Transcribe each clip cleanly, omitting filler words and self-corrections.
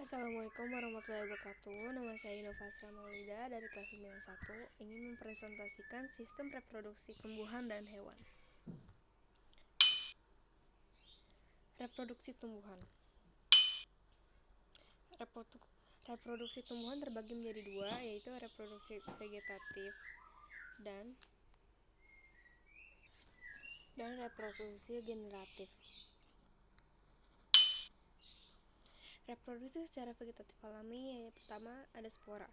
Assalamualaikum warahmatullahi wabarakatuh. Nama saya Inovasra Maulida dari kelas 91 ingin mempresentasikan sistem reproduksi tumbuhan dan hewan. Reproduksi tumbuhan. Reproduksi tumbuhan terbagi menjadi dua, yaitu reproduksi vegetatif dan reproduksi generatif. Reproduksi secara vegetatif alami, yang pertama ada spora.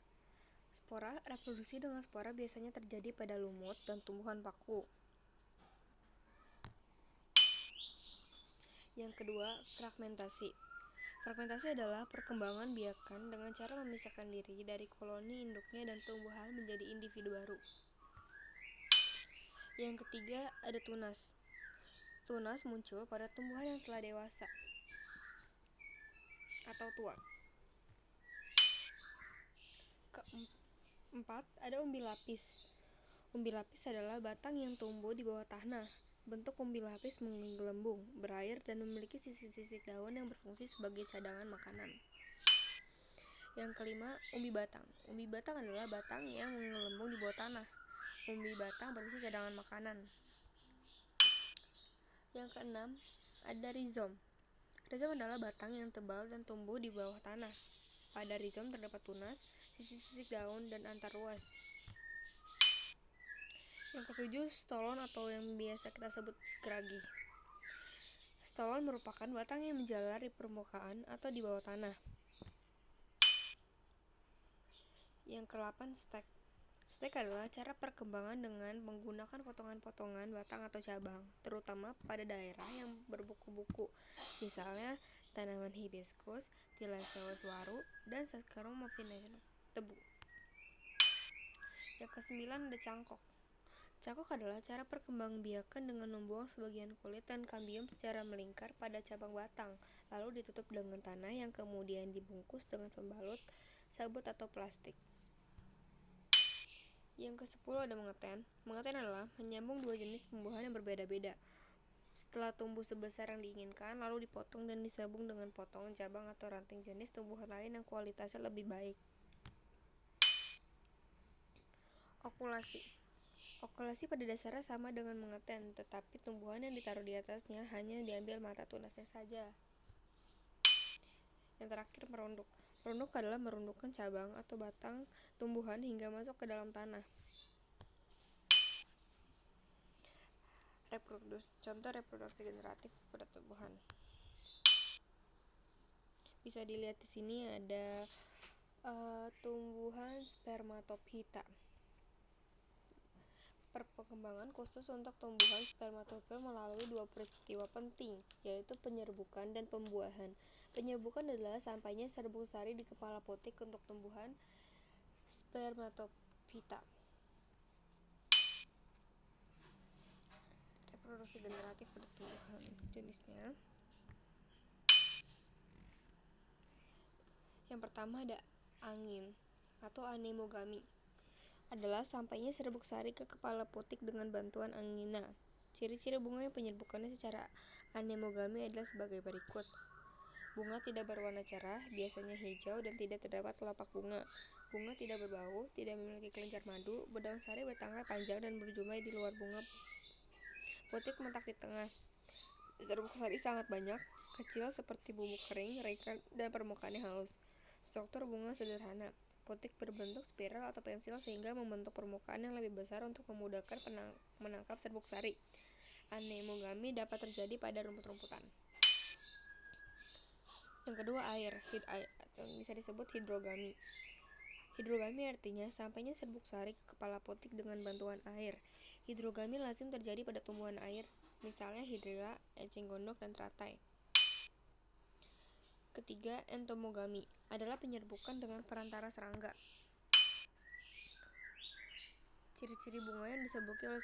Spora, reproduksi dengan spora biasanya terjadi pada lumut dan tumbuhan paku. Yang kedua, fragmentasi. Fragmentasi adalah perkembangan biakan dengan cara memisahkan diri dari koloni induknya dan tumbuhan menjadi individu baru. Yang ketiga, ada tunas. Tunas muncul pada tumbuhan yang telah dewasa atau tua. Keempat, ada umbi lapis. Umbi lapis adalah batang yang tumbuh di bawah tanah. Bentuk umbi lapis menggelembung, berair, dan memiliki sisik-sisik daun yang berfungsi sebagai cadangan makanan. Yang kelima, umbi batang. Umbi batang adalah batang yang menggelembung di bawah tanah. Umbi batang berisi cadangan makanan. Yang keenam, ada rizom. Rizom adalah batang yang tebal dan tumbuh di bawah tanah. Pada rizom terdapat tunas, sisik-sisik daun, dan antar ruas. Yang ketujuh, stolon atau yang biasa kita sebut geragi. Stolon merupakan batang yang menjalar di permukaan atau di bawah tanah. Yang ke-8, stek. Stek adalah cara perkembangan dengan menggunakan potongan-potongan batang atau cabang, terutama pada daerah yang berbuku-buku, misalnya tanaman hibiscus, Thylaceaus waru, dan Saccharomyces tebu. Yang ke-9, ada cangkok. Cangkok adalah cara perkembangbiakan dengan membuang sebagian kulit dan kambium secara melingkar pada cabang batang, lalu ditutup dengan tanah yang kemudian dibungkus dengan pembalut, sabut atau plastik. Yang ke-10 ada mengeten. Mengeten adalah menyambung dua jenis tumbuhan yang berbeda-beda. Setelah tumbuh sebesar yang diinginkan, lalu dipotong dan disambung dengan potongan cabang atau ranting jenis tumbuhan lain yang kualitasnya lebih baik. Okulasi. Okulasi pada dasarnya sama dengan mengeten, tetapi tumbuhan yang ditaruh di atasnya hanya diambil mata tunasnya saja. Yang terakhir, merunduk. Merunduk adalah merundukkan cabang atau batang tumbuhan hingga masuk ke dalam tanah. Contoh reproduksi generatif pada tumbuhan. Bisa dilihat di sini ada tumbuhan spermatophyta. Perkembangan khusus untuk tumbuhan spermatophyta melalui dua peristiwa penting, yaitu penyerbukan dan pembuahan. Penyerbukan adalah sampainya serbuk sari di kepala putik untuk tumbuhan spermatophyta. Reproduksi generatif pada tumbuhan jenisnya. Yang pertama ada angin atau anemogami. Adalah sampainya serbuk sari ke kepala putik dengan bantuan angina. Ciri-ciri bunga yang penyerbukannya secara anemogami adalah sebagai berikut. Bunga tidak berwarna cerah, biasanya hijau dan tidak terdapat kelopak bunga. Bunga tidak berbau, tidak memiliki kelenjar madu, benang sari bertangkai panjang dan berjumlah di luar bunga. Putik mentak di tengah. Serbuk sari sangat banyak, kecil seperti bubuk kering, ringkih dan permukaannya halus. Struktur bunga sederhana. Putik berbentuk spiral atau pensil sehingga membentuk permukaan yang lebih besar untuk memudahkan menangkap serbuk sari. Anemogami dapat terjadi pada rumput-rumputan. Yang kedua, air atau bisa disebut hidrogami. Hidrogami artinya sampainya serbuk sari ke kepala putik dengan bantuan air. Hidrogami lazim terjadi pada tumbuhan air, misalnya hidrilla, eceng gondok, dan teratai. Ketiga, entomogami adalah penyerbukan dengan perantara serangga. Ciri-ciri bunga yang diserbuki oleh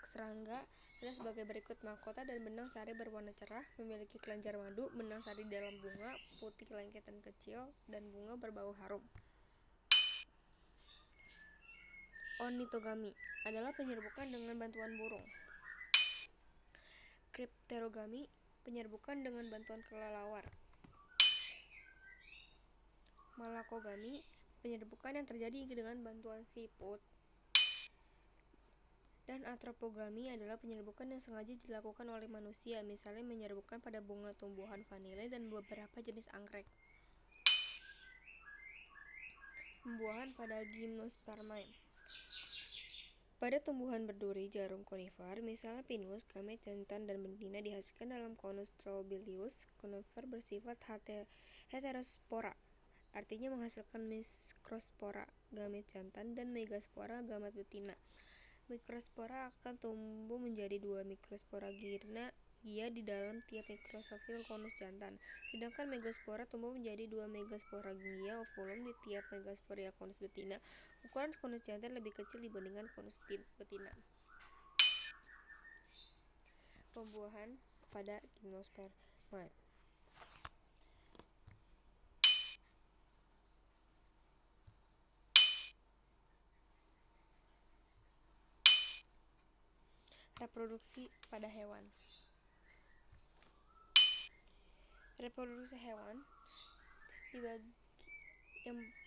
serangga adalah sebagai berikut: mahkota dan benang sari berwarna cerah, memiliki kelenjar madu, benang sari di dalam bunga, putih lengket dan kecil, dan bunga berbau harum. Ornitogami adalah penyerbukan dengan bantuan burung. Crypterogami, penyerbukan dengan bantuan kelelawar. Malakogami, penyerbukan yang terjadi dengan bantuan siput. Dan antropogami adalah penyerbukan yang sengaja dilakukan oleh manusia, misalnya menyerbukan pada bunga tumbuhan vanila dan beberapa jenis anggrek. Pembuahan pada Gymnospermae. Pada tumbuhan berduri jarum konifer, misalnya pinus, gamet jantan dan betina dihasilkan dalam konus Strobiluus. Konifer bersifat heterospora, artinya menghasilkan mikrospora gamet jantan dan megaspora gamet betina. Mikrospora akan tumbuh menjadi 2 mikrospora gia di dalam tiap mikrosofil konus jantan, sedangkan megaspora tumbuh menjadi 2 megaspora gia ovulum di tiap megaspora konus betina. Ukuran konus jantan lebih kecil dibandingkan konus betina. Pembuahan pada Gymnospermae. Reproduksi pada hewan. Reproduksi hewan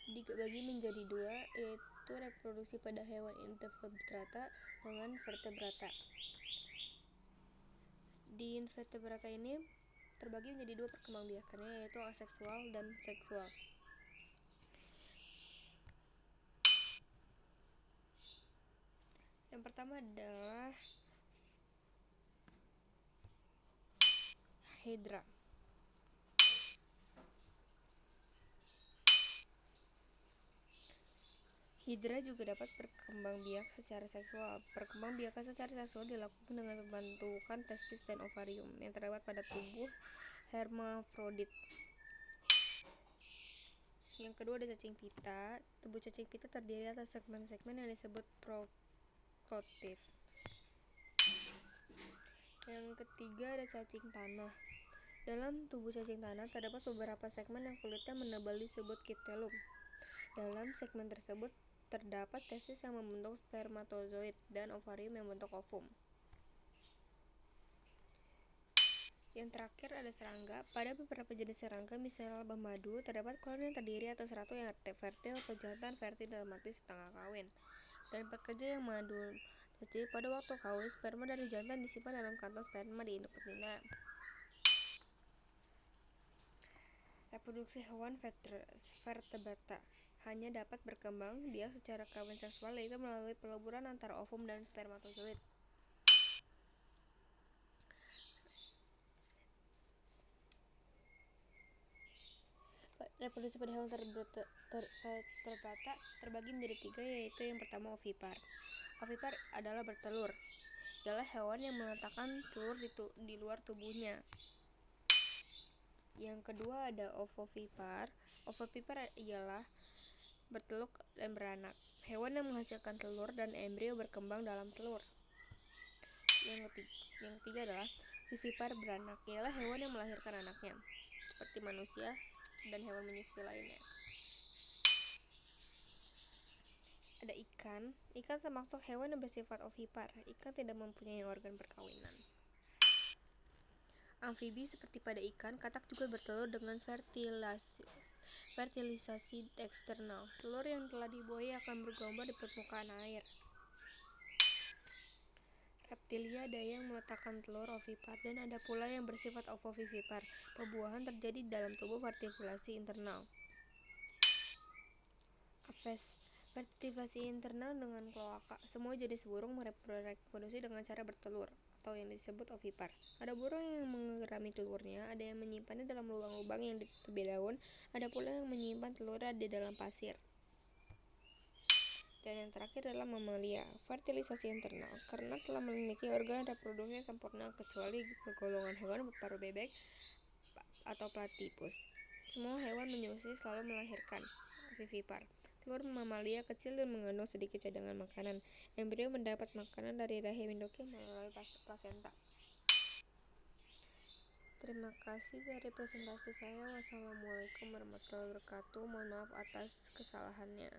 dibagi menjadi 2, yaitu reproduksi pada hewan invertebrata dengan vertebrata. Di invertebrata ini terbagi menjadi 2 perkembangbiakannya, yaitu aseksual dan seksual. Yang pertama adalah Hydra. Hydra juga dapat berkembang biak secara seksual. Perkembangbiakan secara seksual dilakukan dengan pembentukan testis dan ovarium yang terdapat pada tubuh hermafrodit. Yang kedua ada cacing pita. Tubuh cacing pita terdiri atas segmen-segmen yang disebut proklotif. Yang ketiga ada cacing tanah. Dalam tubuh cacing tanah terdapat beberapa segmen yang kulitnya menebal disebut kitellum. Dalam segmen tersebut terdapat testis yang membentuk spermatozoid dan ovarium yang membentuk ovum. Yang terakhir ada serangga. Pada beberapa jenis serangga, misalnya lebah madu, terdapat koloni yang terdiri atas ratu yang fertil, pejantan fertil dalam arti setengah kawin, dan pekerja yang madu. Jadi pada waktu kawin, sperma dari jantan disimpan dalam kantong sperma di induk betina. Reproduksi hewan vertebrata hanya dapat berkembang biak secara kawin seksual, yaitu melalui peleburan antara ovum dan spermatozoid. Reproduksi pada hewan vertebrata terbagi menjadi 3, yaitu yang pertama ovipar. Ovipar adalah bertelur. Ialah hewan yang meletakkan telur di luar tubuhnya. Yang kedua ada ovovipar. Ovovipar ialah bertelur dan beranak. Hewan yang menghasilkan telur dan embrio berkembang dalam telur. Yang ketiga adalah vivipar beranak. Ialah hewan yang melahirkan anaknya, seperti manusia dan hewan menyusui lainnya. Ada ikan. Ikan termasuk hewan yang bersifat ovipar. Ikan tidak mempunyai organ perkawinan. Amfibi seperti pada ikan, katak juga bertelur dengan fertilisasi eksternal. Telur yang telah dibuai akan bergelombang di permukaan air. Reptilia ada yang meletakkan telur ovipar dan ada pula yang bersifat ovovivipar. Pembuahan terjadi dalam tubuh vertikasi internal. Vertikasi internal dengan kloaka. Semua jenis burung mereproduksi dengan cara bertelur, atau yang disebut ovipar. Ada burung yang mengerami telurnya, ada yang menyimpannya dalam lubang-lubang yang ditutupi daun, ada pula yang menyimpan telurnya di dalam pasir. Dan yang terakhir adalah mamalia, fertilisasi internal, karena telah memiliki organ reproduksi sempurna kecuali golongan hewan berparuh bebek atau platypus. Semua hewan menyusui selalu melahirkan ovipar. Telur mamalia kecil dan mengandung sedikit cadangan makanan. Embrio mendapat makanan dari rahim induknya melalui plasenta. Terima kasih dari presentasi saya. Wassalamualaikum warahmatullahi wabarakatuh. Mohon maaf atas kesalahannya.